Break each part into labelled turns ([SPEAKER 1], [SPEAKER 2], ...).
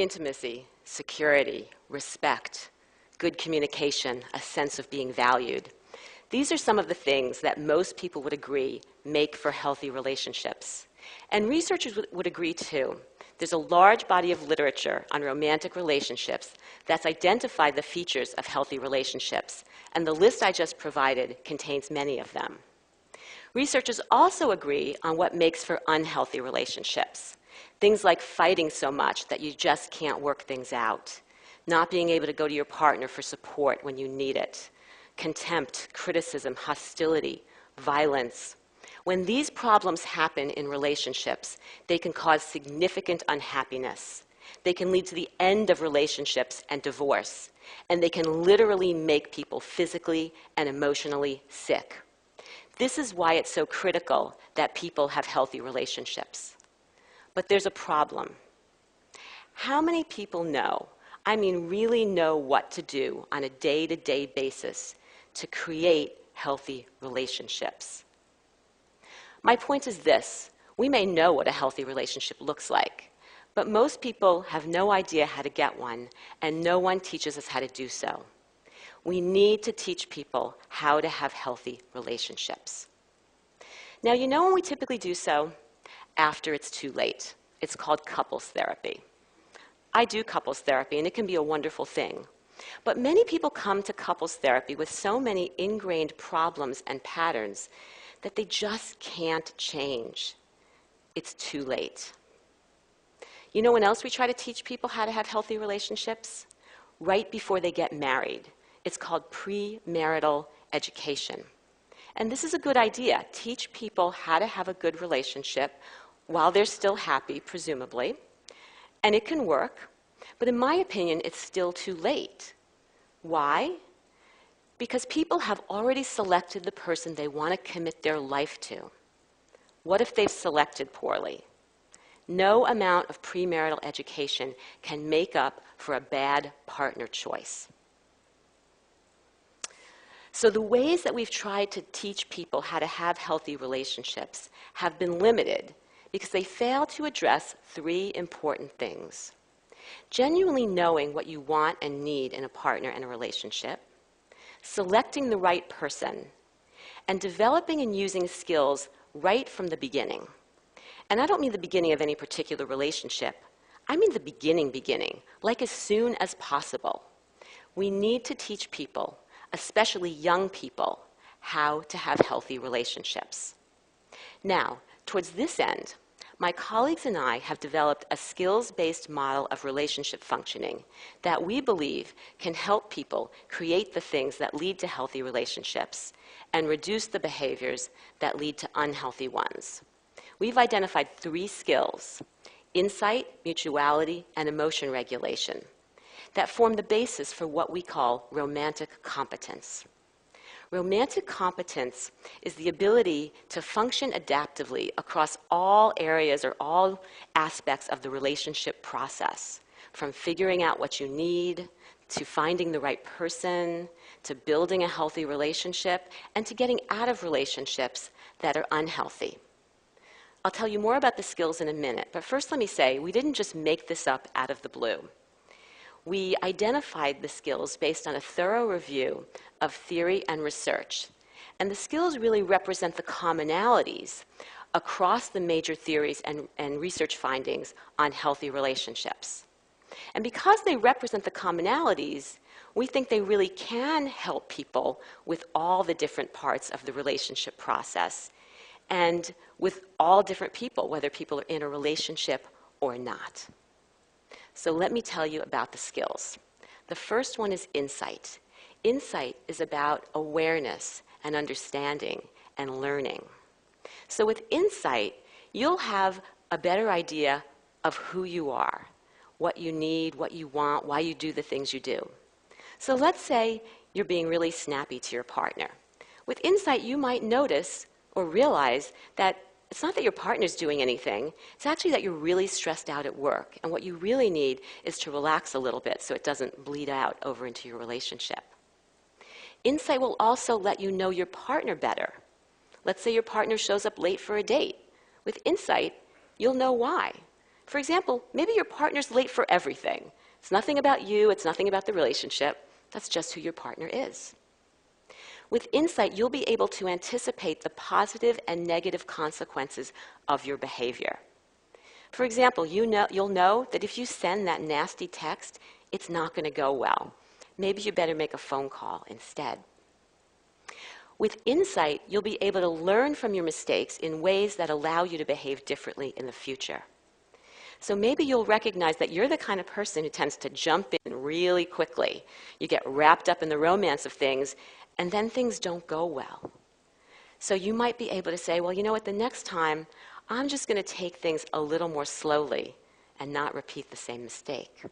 [SPEAKER 1] Intimacy, security, respect, good communication, a sense of being valued. These are some of the things that most people would agree make for healthy relationships. And researchers would agree too. There's a large body of literature on romantic relationships that's identified the features of healthy relationships, and the list I just provided contains many of them. Researchers also agree on what makes for unhealthy relationships. Things like fighting so much that you just can't work things out, not being able to go to your partner for support when you need it, contempt, criticism, hostility, violence. When these problems happen in relationships, they can cause significant unhappiness. They can lead to the end of relationships and divorce, and they can literally make people physically and emotionally sick. This is why it's so critical that people have healthy relationships. But there's a problem. How many people know, I mean really know what to do on a day-to-day basis to create healthy relationships? My point is this: we may know what a healthy relationship looks like, but most people have no idea how to get one, and no one teaches us how to do so. We need to teach people how to have healthy relationships. Now, you know when we typically do so? After it's too late. It's called couples therapy. I do couples therapy, and it can be a wonderful thing. But many people come to couples therapy with so many ingrained problems and patterns that they just can't change. It's too late. You know when else we try to teach people how to have healthy relationships? Right before they get married. It's called premarital education. And this is a good idea. Teach people how to have a good relationship while they're still happy, presumably. And it can work. But in my opinion, it's still too late. Why? Because people have already selected the person they want to commit their life to. What if they've selected poorly? No amount of premarital education can make up for a bad partner choice. So the ways that we've tried to teach people how to have healthy relationships have been limited because they fail to address three important things: genuinely knowing what you want and need in a partner and a relationship, selecting the right person, and developing and using skills right from the beginning. And I don't mean the beginning of any particular relationship. I mean the beginning, like as soon as possible. We need to teach people, especially young people, how to have healthy relationships. Now, towards this end, my colleagues and I have developed a skills-based model of relationship functioning that we believe can help people create the things that lead to healthy relationships and reduce the behaviors that lead to unhealthy ones. We've identified three skills: insight, mutuality, and emotion regulation, that form the basis for what we call romantic competence. Romantic competence is the ability to function adaptively across all areas or all aspects of the relationship process, from figuring out what you need, to finding the right person, to building a healthy relationship, and to getting out of relationships that are unhealthy. I'll tell you more about the skills in a minute, but first let me say, we didn't just make this up out of the blue. We identified the skills based on a thorough review of theory and research. And the skills really represent the commonalities across the major theories and research findings on healthy relationships. And because they represent the commonalities, we think they really can help people with all the different parts of the relationship process and with all different people, whether people are in a relationship or not. So let me tell you about the skills. The first one is insight. Insight is about awareness and understanding and learning. So with insight, you'll have a better idea of who you are, what you need, what you want, why you do the things you do. So let's say you're being really snappy to your partner. With insight, you might notice or realize that it's not that your partner's doing anything. It's actually that you're really stressed out at work. And what you really need is to relax a little bit so it doesn't bleed out over into your relationship. Insight will also let you know your partner better. Let's say your partner shows up late for a date. With insight, you'll know why. For example, maybe your partner's late for everything. It's nothing about you, it's nothing about the relationship. That's just who your partner is. With insight, you'll be able to anticipate the positive and negative consequences of your behavior. For example, you'll know that if you send that nasty text, it's not going to go well. Maybe you better make a phone call instead. With insight, you'll be able to learn from your mistakes in ways that allow you to behave differently in the future. So maybe you'll recognize that you're the kind of person who tends to jump in really quickly. You get wrapped up in the romance of things, and then things don't go well. So you might be able to say, well, you know what, the next time, I'm just going to take things a little more slowly and not repeat the same mistake.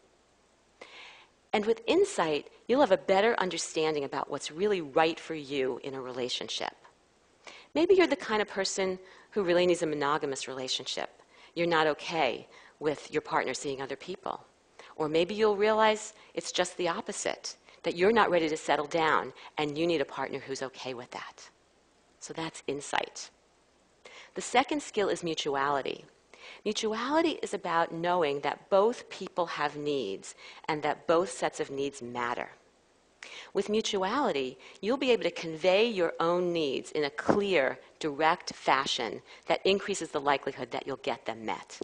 [SPEAKER 1] And with insight, you'll have a better understanding about what's really right for you in a relationship. Maybe you're the kind of person who really needs a monogamous relationship. You're not okay with your partner seeing other people. Or maybe you'll realize it's just the opposite, that you're not ready to settle down and you need a partner who's okay with that. So that's insight. The second skill is mutuality. Mutuality is about knowing that both people have needs and that both sets of needs matter. With mutuality, you'll be able to convey your own needs in a clear, direct fashion that increases the likelihood that you'll get them met.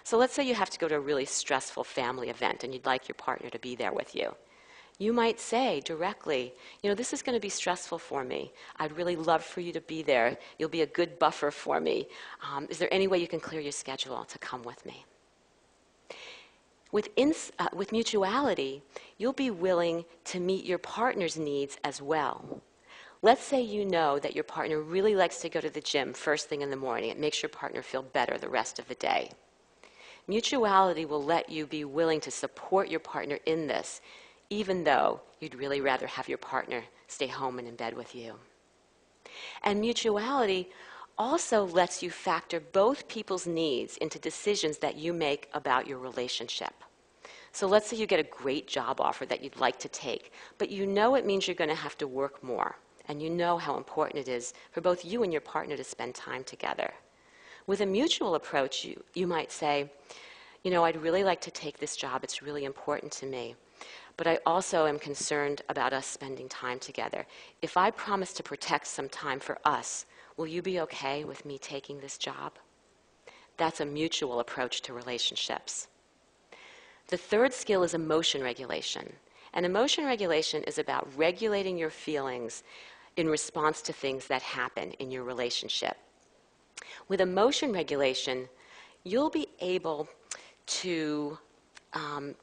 [SPEAKER 1] So let's say you have to go to a really stressful family event and you'd like your partner to be there with you. You might say directly, you know, this is going to be stressful for me. I'd really love for you to be there. You'll be a good buffer for me. Is there any way you can clear your schedule to come with me? With mutuality, you'll be willing to meet your partner's needs as well. Let's say you know that your partner really likes to go to the gym first thing in the morning. It makes your partner feel better the rest of the day. Mutuality will let you be willing to support your partner in this, even though you'd really rather have your partner stay home and in bed with you. And mutuality also lets you factor both people's needs into decisions that you make about your relationship. So let's say you get a great job offer that you'd like to take, but you know it means you're going to have to work more, and you know how important it is for both you and your partner to spend time together. With a mutual approach, you might say, you know, I'd really like to take this job. It's really important to me. But I also am concerned about us spending time together. If I promise to protect some time for us, will you be okay with me taking this job? That's a mutual approach to relationships. The third skill is emotion regulation. And emotion regulation is about regulating your feelings in response to things that happen in your relationship. With emotion regulation, you'll be able to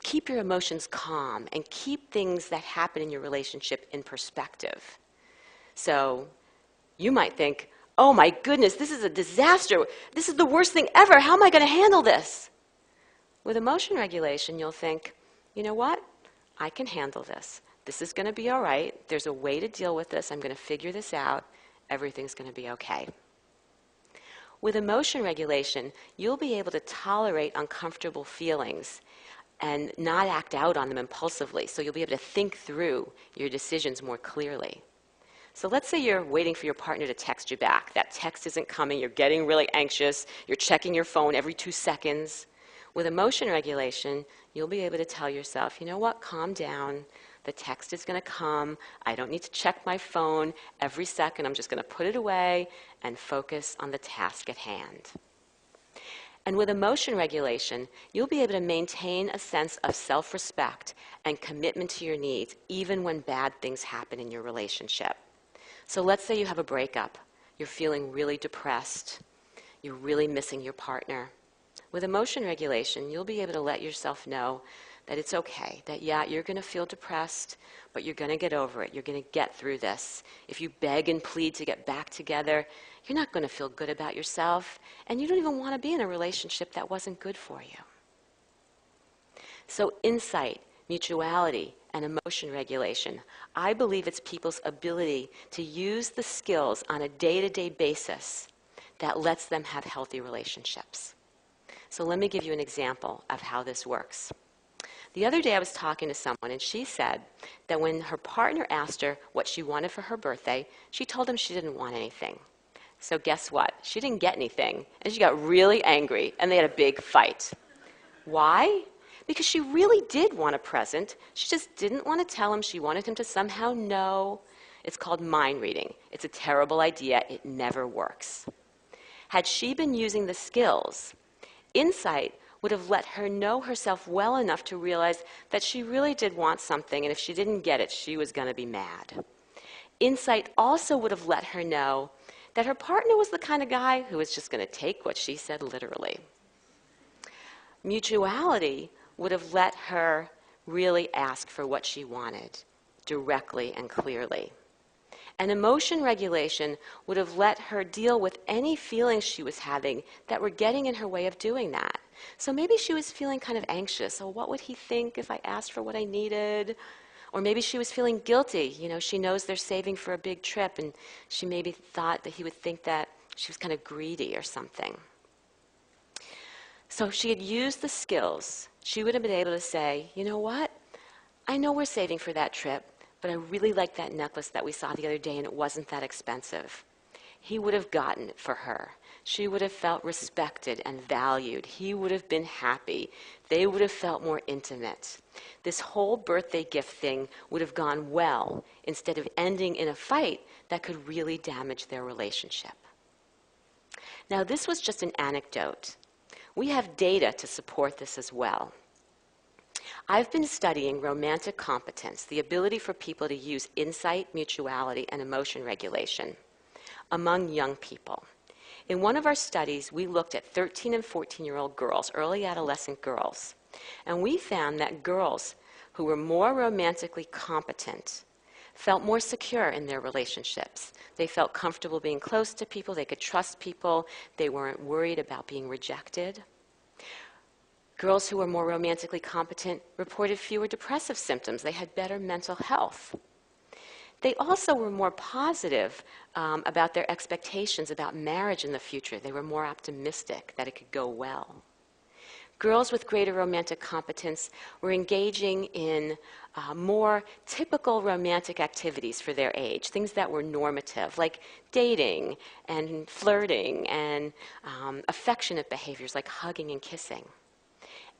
[SPEAKER 1] keep your emotions calm and keep things that happen in your relationship in perspective. So you might think, oh my goodness, this is a disaster. This is the worst thing ever. How am I going to handle this? With emotion regulation, you'll think, you know what? I can handle this. This is going to be all right. There's a way to deal with this. I'm going to figure this out. Everything's going to be okay. With emotion regulation, you'll be able to tolerate uncomfortable feelings and not act out on them impulsively. So you'll be able to think through your decisions more clearly. So let's say you're waiting for your partner to text you back. That text isn't coming. You're getting really anxious. You're checking your phone every 2 seconds. With emotion regulation, you'll be able to tell yourself, you know what, calm down. The text is going to come. I don't need to check my phone every second. I'm just going to put it away and focus on the task at hand. And with emotion regulation, you'll be able to maintain a sense of self-respect and commitment to your needs, even when bad things happen in your relationship. So let's say you have a breakup. You're feeling really depressed. You're really missing your partner. With emotion regulation, you'll be able to let yourself know that it's okay, that yeah, you're going to feel depressed, but you're going to get over it. You're going to get through this. If you beg and plead to get back together, you're not going to feel good about yourself, and you don't even want to be in a relationship that wasn't good for you. So insight, mutuality, and emotion regulation, I believe it's people's ability to use the skills on a day-to-day basis that lets them have healthy relationships. So let me give you an example of how this works. The other day I was talking to someone, and she said that when her partner asked her what she wanted for her birthday, she told him she didn't want anything. So guess what? She didn't get anything, and she got really angry, and they had a big fight. Why? Because she really did want a present. She just didn't want to tell him. She wanted him to somehow know. It's called mind reading. It's a terrible idea. It never works. Had she been using the skills, insight would have let her know herself well enough to realize that she really did want something, and if she didn't get it, she was going to be mad. Insight also would have let her know that her partner was the kind of guy who was just going to take what she said literally. Mutuality would have let her really ask for what she wanted directly and clearly. And emotion regulation would have let her deal with any feelings she was having that were getting in her way of doing that. So maybe she was feeling kind of anxious. Oh, what would he think if I asked for what I needed? Or maybe she was feeling guilty. You know, she knows they're saving for a big trip, and she maybe thought that he would think that she was kind of greedy or something. So if she had used the skills, she would have been able to say, you know what? I know we're saving for that trip, but I really like that necklace that we saw the other day, and it wasn't that expensive. He would have gotten it for her. She would have felt respected and valued. He would have been happy. They would have felt more intimate. This whole birthday gift thing would have gone well instead of ending in a fight that could really damage their relationship. Now, this was just an anecdote. We have data to support this as well. I've been studying romantic competence, the ability for people to use insight, mutuality, and emotion regulation among young people. In one of our studies, we looked at 13 and 14-year-old girls, early adolescent girls, and we found that girls who were more romantically competent felt more secure in their relationships. They felt comfortable being close to people, they could trust people, they weren't worried about being rejected. Girls who were more romantically competent reported fewer depressive symptoms. They had better mental health. They also were more positive about their expectations about marriage in the future. They were more optimistic that it could go well. Girls with greater romantic competence were engaging in more typical romantic activities for their age, things that were normative, like dating and flirting and affectionate behaviors like hugging and kissing.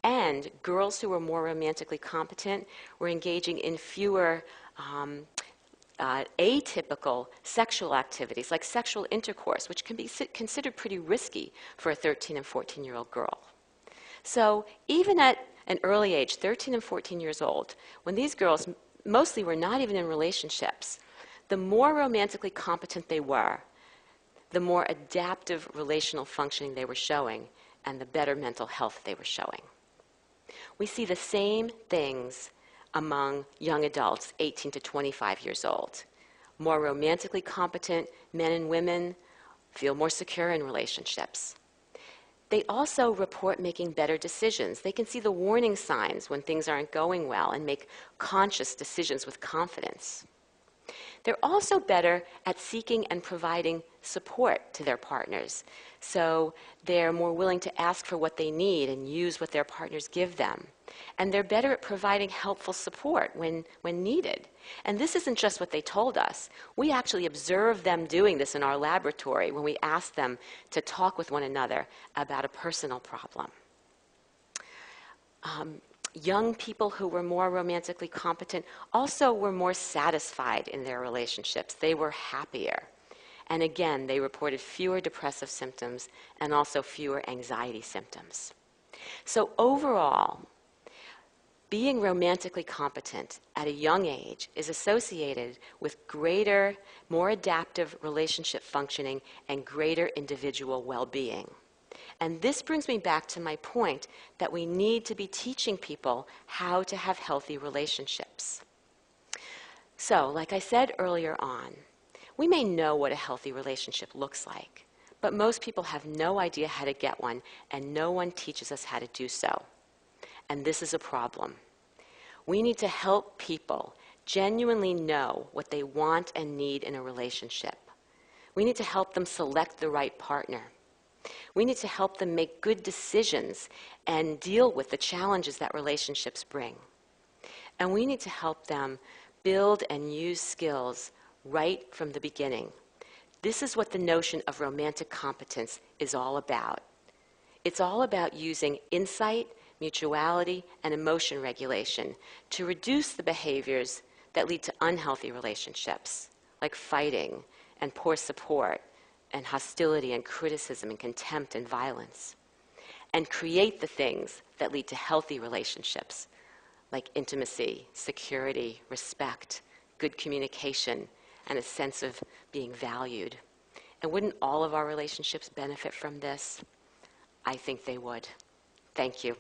[SPEAKER 1] And girls who were more romantically competent were engaging in fewer atypical sexual activities like sexual intercourse, which can be considered pretty risky for a 13 and 14-year-old girl. So even at an early age, 13 and 14 years old, when these girls mostly were not even in relationships, the more romantically competent they were, the more adaptive relational functioning they were showing, and the better mental health they were showing. We see the same things among young adults, 18 to 25 years old. More romantically competent men and women feel more secure in relationships. They also report making better decisions. They can see the warning signs when things aren't going well and make conscious decisions with confidence. They're also better at seeking and providing support to their partners. So they're more willing to ask for what they need and use what their partners give them. And they're better at providing helpful support when needed. And this isn't just what they told us. We actually observed them doing this in our laboratory when we asked them to talk with one another about a personal problem. Young people who were more romantically competent also were more satisfied in their relationships. They were happier. And again, they reported fewer depressive symptoms and also fewer anxiety symptoms. So overall, being romantically competent at a young age is associated with greater, more adaptive relationship functioning and greater individual well-being. And this brings me back to my point that we need to be teaching people how to have healthy relationships. So, like I said earlier on, we may know what a healthy relationship looks like, but most people have no idea how to get one, and no one teaches us how to do so. And this is a problem. We need to help people genuinely know what they want and need in a relationship. We need to help them select the right partner. We need to help them make good decisions and deal with the challenges that relationships bring. And we need to help them build and use skills right from the beginning. This is what the notion of romantic competence is all about. It's all about using insight, mutuality, and emotion regulation to reduce the behaviors that lead to unhealthy relationships, like fighting and poor support and hostility and criticism and contempt and violence, and create the things that lead to healthy relationships, like intimacy, security, respect, good communication, and a sense of being valued. And wouldn't all of our relationships benefit from this? I think they would. Thank you.